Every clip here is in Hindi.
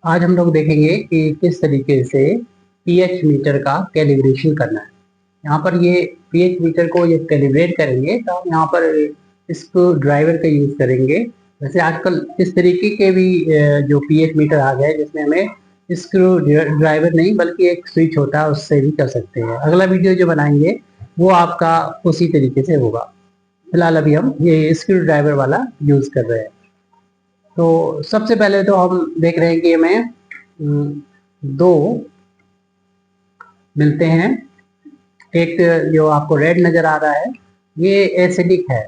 आज हम लोग देखेंगे कि किस तरीके से पीएच मीटर का कैलिब्रेशन करना है। यहाँ पर ये पीएच मीटर को ये कैलिब्रेट करेंगे तो हम यहाँ पर इसको ड्राइवर का यूज करेंगे। वैसे आजकल इस तरीके के भी जो पीएच मीटर आ गए जिसमें हमें स्क्रू ड्राइवर नहीं बल्कि एक स्विच होता है उससे भी कर सकते हैं। अगला वीडियो जो बनाएंगे वो आपका उसी तरीके से होगा। फिलहाल अभी हम ये स्क्रू ड्राइवर वाला यूज कर रहे हैं। तो सबसे पहले तो हम देख रहे हैं कि हमें दो मिलते हैं। एक जो आपको रेड नजर आ रहा है ये एसिडिक है,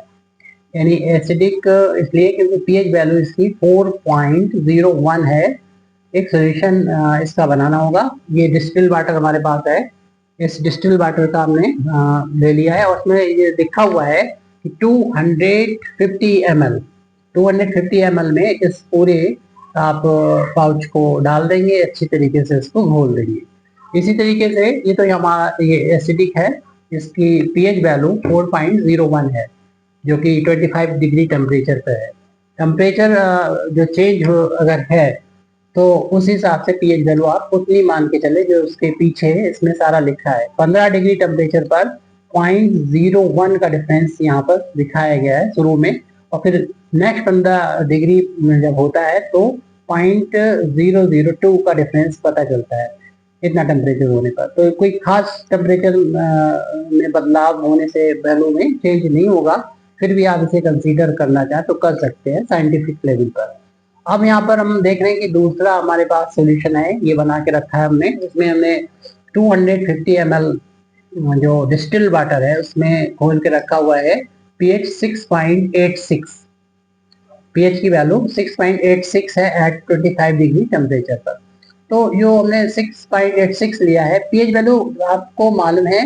यानी एसिडिक इसलिए क्योंकि पीएच वैल्यू इसकी 4.01 है। एक सोल्यूशन इसका बनाना होगा। ये डिस्टिल वाटर हमारे पास है। इस डिस्टिल वाटर का हमने ले लिया है और उसमें ये लिखा हुआ है कि 250 ml 250 ml में इस पूरे आप पाउच को डाल देंगे, अच्छी तरीके से इसको घोल देंगे। इसी तरीके से ये तो हमारा ये एसिडिक है, इसकी पीएच वैल्यू 4.01 है जो कि 25 डिग्री टेम्परेचर पे है। टेम्परेचर जो चेंज हो अगर है तो उस हिसाब से पीएच वैल्यू आप उतनी मान के चले जो उसके पीछे इसमें सारा लिखा है। 15 डिग्री टेम्परेचर पर 0.01 का डिफरेंस यहाँ पर दिखाया गया है शुरू में, और फिर नेक्स्ट 15 डिग्री जब होता है तो 0.002 का डिफरेंस पता चलता है इतना टेम्परेचर होने पर। तो कोई खास टेम्परेचर में बदलाव होने से वैल्यू में चेंज नहीं होगा, फिर भी आप इसे कंसीडर करना चाहें तो कर सकते हैं साइंटिफिक लेवल पर। अब यहाँ पर हम देख रहे हैं कि दूसरा हमारे पास सोल्यूशन है, ये बना के रखा है हमने। इसमें हमने 250 ml जो डिस्टिल वाटर है उसमें घोल के रखा हुआ है पीएच 6.86। पीएच की वैल्यू 6.86 है एट 25 डिग्री टेम्परेचर पर। तो जो हमने 6.86 लिया है, पीएच वैल्यू आपको मालूम है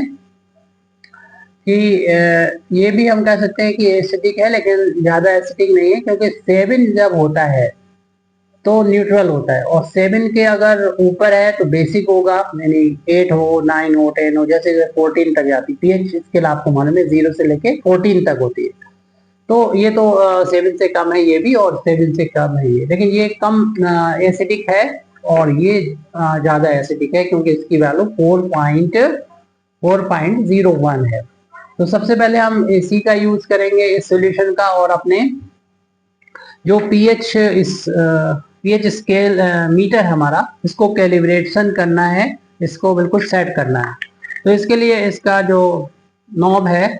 कि ये भी हम कह सकते हैं कि एसिडिक है, लेकिन ज्यादा एसिडिक नहीं है क्योंकि 7 जब होता है तो न्यूट्रल होता है, और 7 के अगर ऊपर है तो बेसिक होगा, यानी 8 हो 9 हो 10 हो, जैसे 14 तक जाती पीएच स्केल आपको मालूम है 0 से लेके 14 तक होती है। तो ये तो 7 से कम है ये भी, और 7 से कम है ये, लेकिन ये कम एसिडिक है और ये ज्यादा एसिडिक है क्योंकि इसकी वैल्यू 4.01 है। तो सबसे पहले हम इसी का यूज करेंगे इस सॉल्यूशन का, और अपने जो पीएच स्केल मीटर हमारा इसको कैलिब्रेशन करना है, इसको बिल्कुल सेट करना है। तो इसके लिए इसका जो नॉब है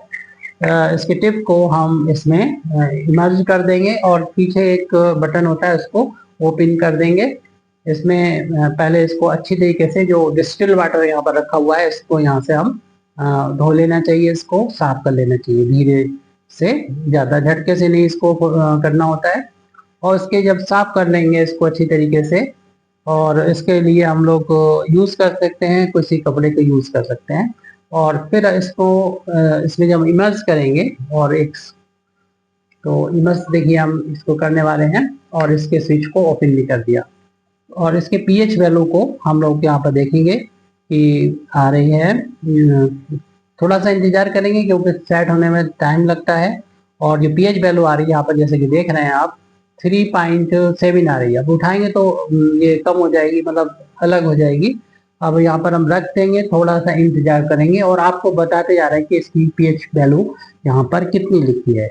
इसके टिप को हम इसमें इमर्ज कर देंगे, और पीछे एक बटन होता है उसको ओपन कर देंगे। इसमें पहले इसको अच्छी तरीके से जो डिस्टिल वाटर यहाँ पर रखा हुआ है इसको यहाँ से हम धो लेना चाहिए, इसको साफ कर लेना चाहिए धीरे से, ज्यादा झटके से नहीं इसको करना होता है। और इसके जब साफ कर लेंगे इसको अच्छी तरीके से, और इसके लिए हम लोग यूज कर सकते हैं किसी कपड़े को यूज कर सकते हैं, और फिर इसको इसमें जब इमर्ज करेंगे और एक तो इमर्ज देखिए हम इसको करने वाले हैं और इसके स्विच को ओपन भी कर दिया, और इसके पीएच वैल्यू को हम लोग यहाँ पर देखेंगे कि आ रही है। थोड़ा सा इंतजार करेंगे क्योंकि सेट होने में टाइम लगता है। और जो पीएच वैल्यू आ रही है यहाँ पर जैसे कि देख रहे हैं आप 3.7 आ रही है। अब उठाएंगे तो ये कम हो जाएगी, मतलब अलग हो जाएगी। अब यहाँ पर हम रख देंगे, थोड़ा सा इंतजार करेंगे और आपको बताते जा रहे हैं कि इसकी पीएच वैल्यू यहाँ पर कितनी लिखी है।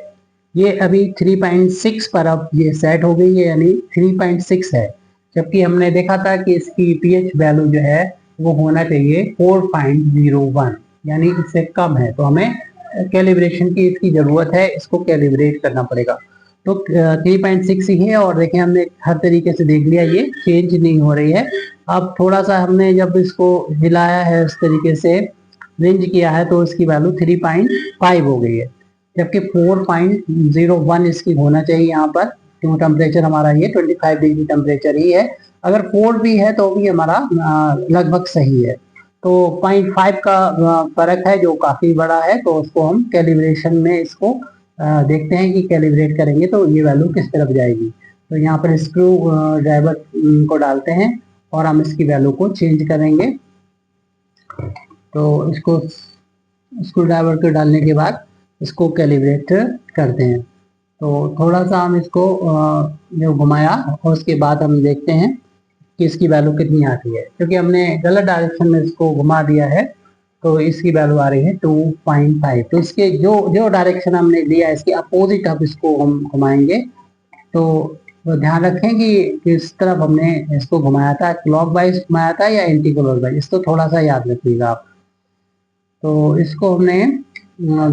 ये अभी 3.6 पर अब ये सेट हो गई है, यानी 3.6 है, जबकि हमने देखा था कि इसकी पीएच वैल्यू जो है वो होना चाहिए 4.01, यानी इससे कम है। तो हमें कैलिब्रेशन की इसकी जरूरत है, इसको कैलिब्रेट करना पड़ेगा। तो 3.6 ही है, और देखें हमने हर तरीके से देख लिया ये चेंज नहीं हो रही है। अब थोड़ा सा हमने जब इसको हिलाया है इस तरीके से रेंज किया है तो इसकी वैल्यू 3.5 हो गई है, जबकि 4.01 इसकी होना चाहिए यहाँ पर, क्यों टेम्परेचर हमारा ये 25 डिग्री टेम्परेचर ही है। अगर 4 भी है तो भी हमारा लगभग सही है। तो 0.5 का फर्क है जो काफी बड़ा है, तो उसको हम कैलिब्रेशन में इसको देखते हैं कि कैलिब्रेट करेंगे तो ये वैल्यू किस तरफ जाएगी। तो यहाँ पर स्क्रू ड्राइवर को डालते हैं और हम इसकी वैल्यू को चेंज करेंगे। तो इसको स्क्रू ड्राइवर को डालने के बाद इसको कैलिब्रेट करते हैं। तो थोड़ा सा हम इसको जो घुमाया और उसके बाद हम देखते हैं कि इसकी वैल्यू कितनी आती है, क्योंकि हमने गलत डायरेक्शन में इसको घुमा दिया है तो इसकी वैल्यू आ रही है 2.5। तो इसके जो जो डायरेक्शन हमने लिया है इसके अपोजिट अब इसको हम घुमाएंगे। तो ध्यान रखें कि किस तरफ हमने इसको घुमाया था, क्लॉकवाइज घुमाया था या एंटी क्लॉकवाइज, इसको थोड़ा सा याद रखिएगा आप। तो इसको हमने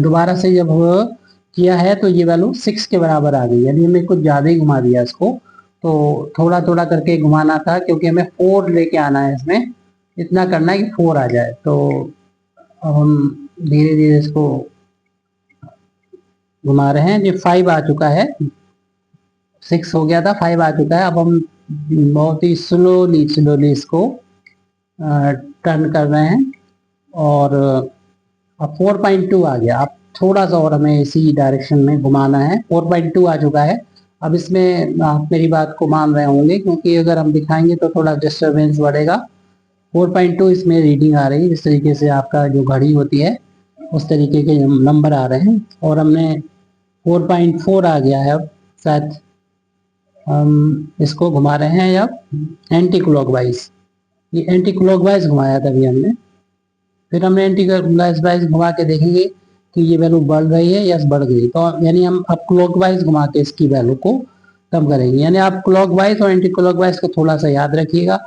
दोबारा से जब किया है तो ये वैल्यू 6 के बराबर आ गई, यानी हमने कुछ ज़्यादा ही घुमा दिया इसको। तो थोड़ा थोड़ा करके घुमाना था क्योंकि हमें 4 लेके आना है, इसमें इतना करना है कि 4 आ जाए। तो अब हम धीरे धीरे इसको घुमा रहे हैं। ये 5 आ चुका है, 6 हो गया था, 5 आ चुका है। अब हम बहुत ही स्लोली स्लोली इसको टर्न कर रहे हैं और अब 4.2 आ गया। अब थोड़ा सा और हमें इसी डायरेक्शन में घुमाना है। 4.2 आ चुका है। अब इसमें आप मेरी बात को मान रहे होंगे, क्योंकि अगर हम दिखाएंगे तो थोड़ा डिस्टरबेंस बढ़ेगा। 4.2 इसमें रीडिंग आ रही है, जिस तरीके से आपका जो घड़ी होती है उस तरीके के नंबर आ रहे हैं। और हमने 4.4 आ गया है। अब शायद हम इसको घुमा रहे हैं अब एंटी क्लॉकवाइज। ये एंटी क्लॉकवाइज घुमाया था अभी हमने, फिर हमने एंटी क्लॉकवाइज घुमा के देखेंगे कि ये वैल्यू बढ़ रही है या बढ़ गई। तो यानी हम अब क्लॉकवाइज घुमा के इसकी वैल्यू को कम करेंगे। यानी आप क्लॉकवाइज और एंटी क्लॉकवाइज को थोड़ा सा याद रखिएगा।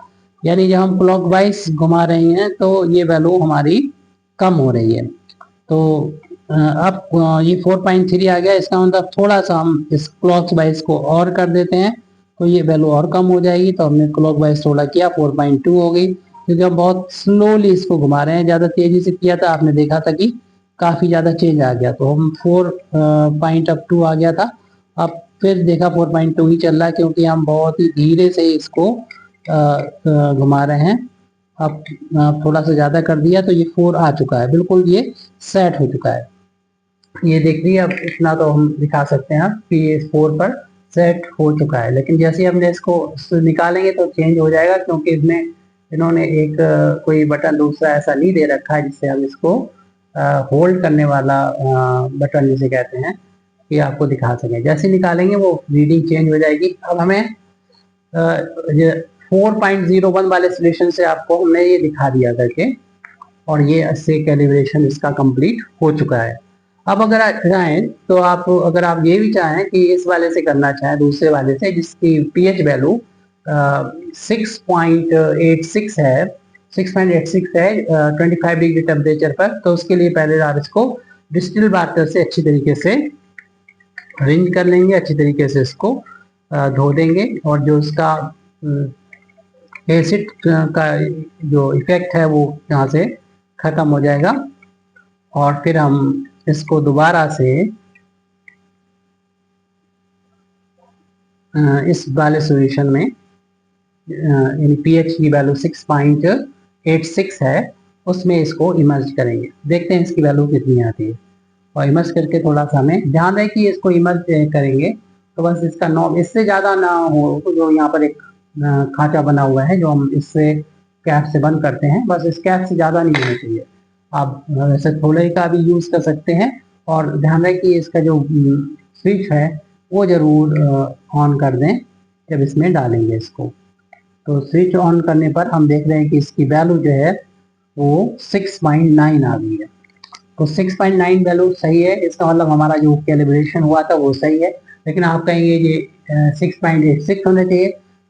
यानी जब हम क्लॉकवाइज घुमा रहे हैं तो ये वैल्यू हमारी कम हो रही है। तो अब ये 4.3 आ गया, इसका मतलब थोड़ा सा हम इस क्लॉकवाइज को और कर देते हैं तो ये वैल्यू और कम हो जाएगी। तो हमने क्लॉकवाइज थोड़ा किया, 4.2 हो गई, क्योंकि हम बहुत स्लोली इसको घुमा रहे हैं। ज़्यादा तेजी से किया था आपने देखा था कि काफ़ी ज़्यादा चेंज आ गया। तो हम 4.2 आ गया था। अब फिर देखा 4.2 ही चल रहा है, क्योंकि हम बहुत ही धीरे से इसको घुमा रहे हैं। अब थोड़ा सा ज़्यादा कर दिया तो ये 4 आ चुका है, बिल्कुल ये सेट हो चुका है। ये देख लीजिए, अब इतना तो हम दिखा सकते हैं कि ये 4 पर सेट हो चुका है। लेकिन जैसे ही हमने इसको निकालेंगे तो चेंज हो जाएगा, क्योंकि इसमें इन्होंने एक कोई बटन दूसरा ऐसा नहीं दे रखा है जिससे हम इसको होल्ड करने वाला बटन जिसे कहते हैं कि आपको दिखा सकें। जैसे निकालेंगे वो रीडिंग चेंज हो जाएगी। अब हमें 4.01 वाले सोल्यूशन से आपको हमने ये दिखा दिया करके, और ये इससे कैलिब्रेशन इसका कंप्लीट हो चुका है। अब अगर आप चाहें तो आप अगर आप ये भी चाहें कि इस वाले से करना चाहें, दूसरे वाले से जिसकी पीएच वैल्यू 6.86 है, 6.86 है 25 डिग्री टेम्परेचर पर, तो उसके लिए पहले आप इसको डिस्टिल वाटर से अच्छी तरीके से रिंज कर लेंगे, अच्छी तरीके से इसको धो देंगे, और जो उसका एसिड का जो इफेक्ट है वो यहाँ से खत्म हो जाएगा। और फिर हम इसको दोबारा से इस वाले सॉल्यूशन में यानी पीएच की वैल्यू 6.86 है उसमें इसको इमर्ज करेंगे। देखते हैं इसकी वैल्यू कितनी आती है। और इमर्ज करके थोड़ा सा हमें ध्यान रहे कि इसको इमर्ज करेंगे तो बस इसका नॉब इससे ज़्यादा ना हो। तो जो यहाँ पर एक खांचा बना हुआ है जो हम इससे कैप से बंद करते हैं, बस इस कैप से ज़्यादा नहीं होना चाहिए। आप वैसे थोड़े का भी यूज़ कर सकते हैं। और ध्यान रहे कि इसका जो स्विच है वो ज़रूर ऑन कर दें जब इसमें डालेंगे इसको। तो स्विच ऑन करने पर हम देख रहे हैं कि इसकी वैल्यू जो है वो 6.9 आ गई है। तो 6.9 वैल्यू सही है, इसका मतलब हमारा जो कैलिब्रेशन हुआ था वो सही है। लेकिन आप कहेंगे ये 6.86 होना चाहिए,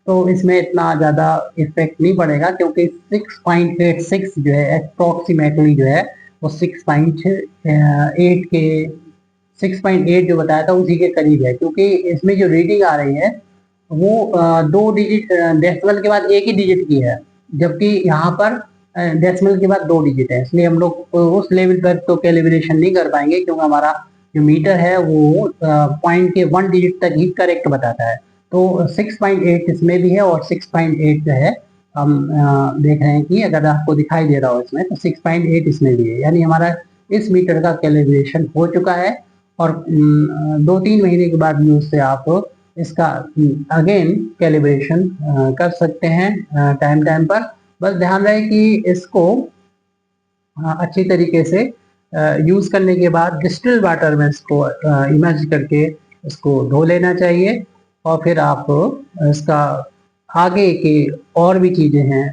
तो इसमें इतना ज़्यादा इफेक्ट नहीं पड़ेगा, क्योंकि 6.86 जो है अप्रोक्सीमेटली जो है वो 6.8 के 6.8 जो बताया था उसी के करीब है। क्योंकि इसमें जो रीडिंग आ रही है वो 2 डिजिट डेसिमल के बाद एक ही डिजिट की है, जबकि यहाँ पर डेसिमल के बाद 2 डिजिट है। इसलिए हम लोग उस लेवल पर तो कैलिब्रेशन नहीं कर पाएंगे, क्योंकि हमारा जो मीटर है वो पॉइंट के 1 डिजिट तक ही करेक्ट बताता है। तो 6.8 इसमें भी है और 6.8 जो है हम देख रहे हैं कि अगर आपको दिखाई दे रहा हो इसमें तो 6.8 इसमें भी है। यानी हमारा इस मीटर का कैलिब्रेशन हो चुका है। और 2-3 महीने के बाद भी उससे आप इसका अगेन कैलिब्रेशन कर सकते हैं टाइम टाइम पर। बस ध्यान रहे कि इसको अच्छी तरीके से यूज़ करने के बाद डिस्टिल वाटर में इसको इमर्ज करके इसको धो लेना चाहिए। और फिर आप इसका आगे की और भी चीज़ें हैं,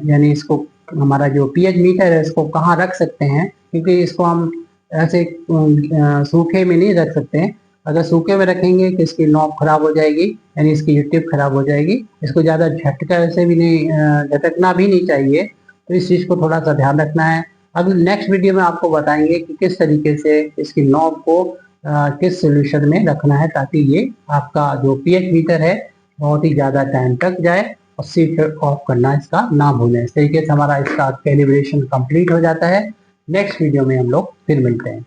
यानी इसको हमारा जो पीएच मीटर है इसको कहाँ रख सकते हैं, क्योंकि इसको हम ऐसे सूखे में नहीं रख सकते हैं। अगर सूखे में रखेंगे तो इसकी नॉब खराब हो जाएगी, यानी इसकी टिप खराब हो जाएगी। इसको ज़्यादा झटका से भी नहीं, झटकना भी नहीं चाहिए, तो इस चीज़ को थोड़ा सा ध्यान रखना है। अब नेक्स्ट वीडियो में आपको बताएंगे कि किस तरीके से इसकी नॉब को किस सोल्यूशन में रखना है, ताकि ये आपका जो पीएच मीटर है बहुत ही ज़्यादा टाइम तक जाए और स्विच ऑफ करना इसका ना भूलें। इस तरीके से हमारा इसका कैलिब्रेशन कंप्लीट हो जाता है। नेक्स्ट वीडियो में हम लोग फिर मिलते हैं।